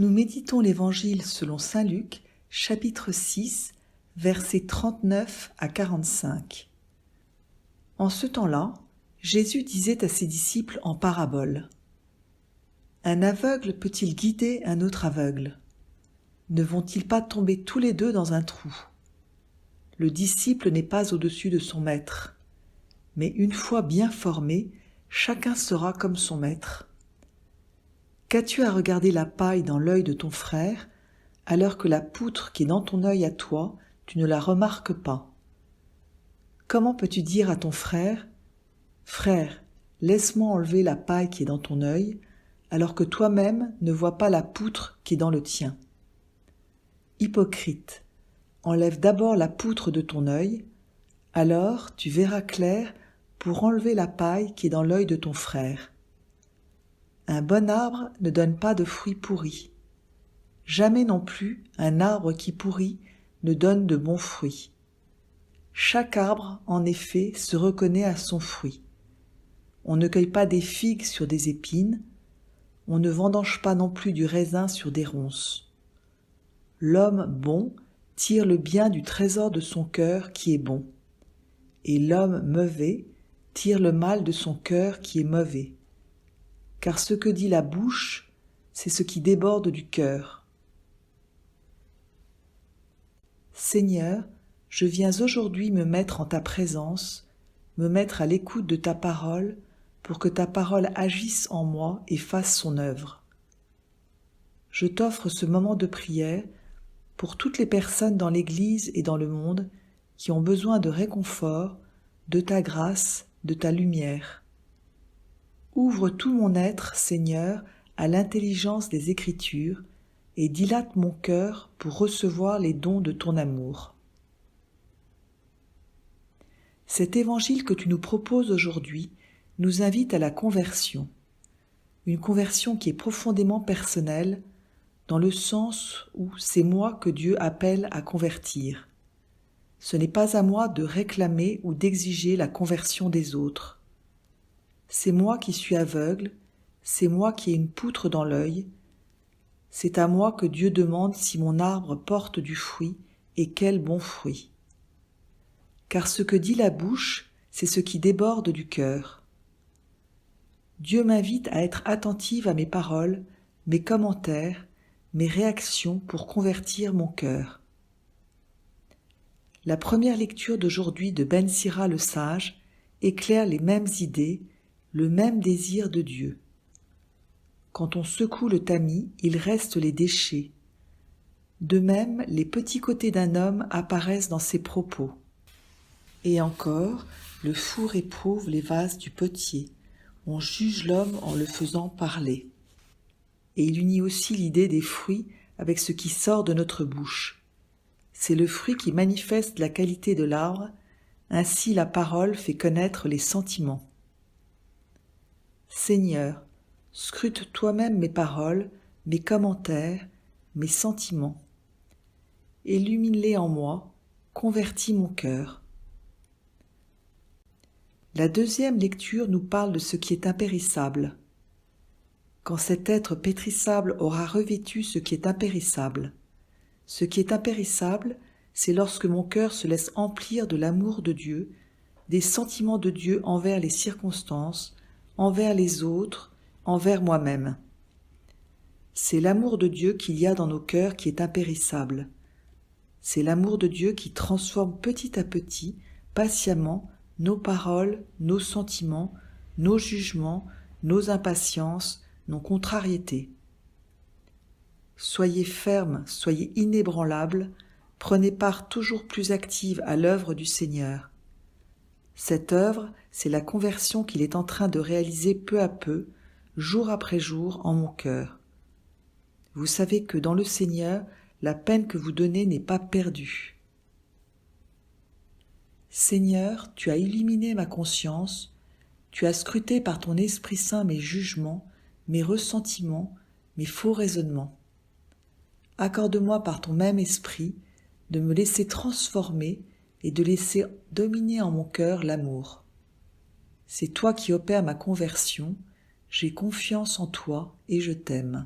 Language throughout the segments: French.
Nous méditons l'Évangile selon saint Luc, chapitre 6, versets 39 à 45. En ce temps-là, Jésus disait à ses disciples en parabole : « Un aveugle peut-il guider un autre aveugle ? Ne vont-ils pas tomber tous les deux dans un trou ? Le disciple n'est pas au-dessus de son maître, mais une fois bien formé, chacun sera comme son maître. Qu'as-tu à regarder la paille dans l'œil de ton frère, alors que la poutre qui est dans ton œil à toi, tu ne la remarques pas ? Comment peux-tu dire à ton frère : Frère, laisse-moi enlever la paille qui est dans ton œil, alors que toi-même ne vois pas la poutre qui est dans le tien ? Hypocrite, enlève d'abord la poutre de ton œil, alors tu verras clair pour enlever la paille qui est dans l'œil de ton frère. Un bon arbre ne donne pas de fruits pourris. Jamais non plus un arbre qui pourrit ne donne de bons fruits. Chaque arbre, en effet, se reconnaît à son fruit. On ne cueille pas des figues sur des épines, on ne vendange pas non plus du raisin sur des ronces. L'homme bon tire le bien du trésor de son cœur qui est bon, et l'homme mauvais tire le mal de son cœur qui est mauvais. Car ce que dit la bouche, c'est ce qui déborde du cœur. Seigneur, je viens aujourd'hui me mettre en ta présence, me mettre à l'écoute de ta parole, pour que ta parole agisse en moi et fasse son œuvre. Je t'offre ce moment de prière pour toutes les personnes dans l'Église et dans le monde qui ont besoin de réconfort, de ta grâce, de ta lumière. Ouvre tout mon être, Seigneur, à l'intelligence des Écritures et dilate mon cœur pour recevoir les dons de ton amour. Cet évangile que tu nous proposes aujourd'hui nous invite à la conversion, une conversion qui est profondément personnelle, dans le sens où c'est moi que Dieu appelle à convertir. Ce n'est pas à moi de réclamer ou d'exiger la conversion des autres. C'est moi qui suis aveugle, c'est moi qui ai une poutre dans l'œil, c'est à moi que Dieu demande si mon arbre porte du fruit et quel bon fruit. Car ce que dit la bouche, c'est ce qui déborde du cœur. Dieu m'invite à être attentive à mes paroles, mes commentaires, mes réactions pour convertir mon cœur. La première lecture d'aujourd'hui de Ben Sira le Sage éclaire les mêmes idées, le même désir de Dieu. Quand on secoue le tamis, il reste les déchets. De même, les petits côtés d'un homme apparaissent dans ses propos. Et encore, le four éprouve les vases du potier. On juge l'homme en le faisant parler. Et il unit aussi l'idée des fruits avec ce qui sort de notre bouche. C'est le fruit qui manifeste la qualité de l'arbre, ainsi la parole fait connaître les sentiments. Seigneur, scrute toi-même mes paroles, mes commentaires, mes sentiments. Illumine-les en moi, convertis mon cœur. La deuxième lecture nous parle de ce qui est impérissable. Quand cet être pétrissable aura revêtu ce qui est impérissable. Ce qui est impérissable, c'est lorsque mon cœur se laisse emplir de l'amour de Dieu, des sentiments de Dieu envers les circonstances, envers les autres, envers moi-même. C'est l'amour de Dieu qu'il y a dans nos cœurs qui est impérissable. C'est l'amour de Dieu qui transforme petit à petit, patiemment, nos paroles, nos sentiments, nos jugements, nos impatiences, nos contrariétés. Soyez fermes, soyez inébranlables, prenez part toujours plus active à l'œuvre du Seigneur. Cette œuvre, c'est la conversion qu'il est en train de réaliser peu à peu, jour après jour, en mon cœur. Vous savez que dans le Seigneur, la peine que vous donnez n'est pas perdue. Seigneur, tu as illuminé ma conscience, tu as scruté par ton Esprit Saint mes jugements, mes ressentiments, mes faux raisonnements. Accorde-moi par ton même esprit de me laisser transformer et de laisser dominer en mon cœur l'amour. C'est toi qui opères ma conversion, j'ai confiance en toi et je t'aime.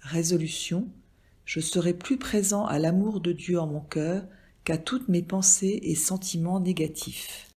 Résolution: je serai plus présent à l'amour de Dieu en mon cœur qu'à toutes mes pensées et sentiments négatifs.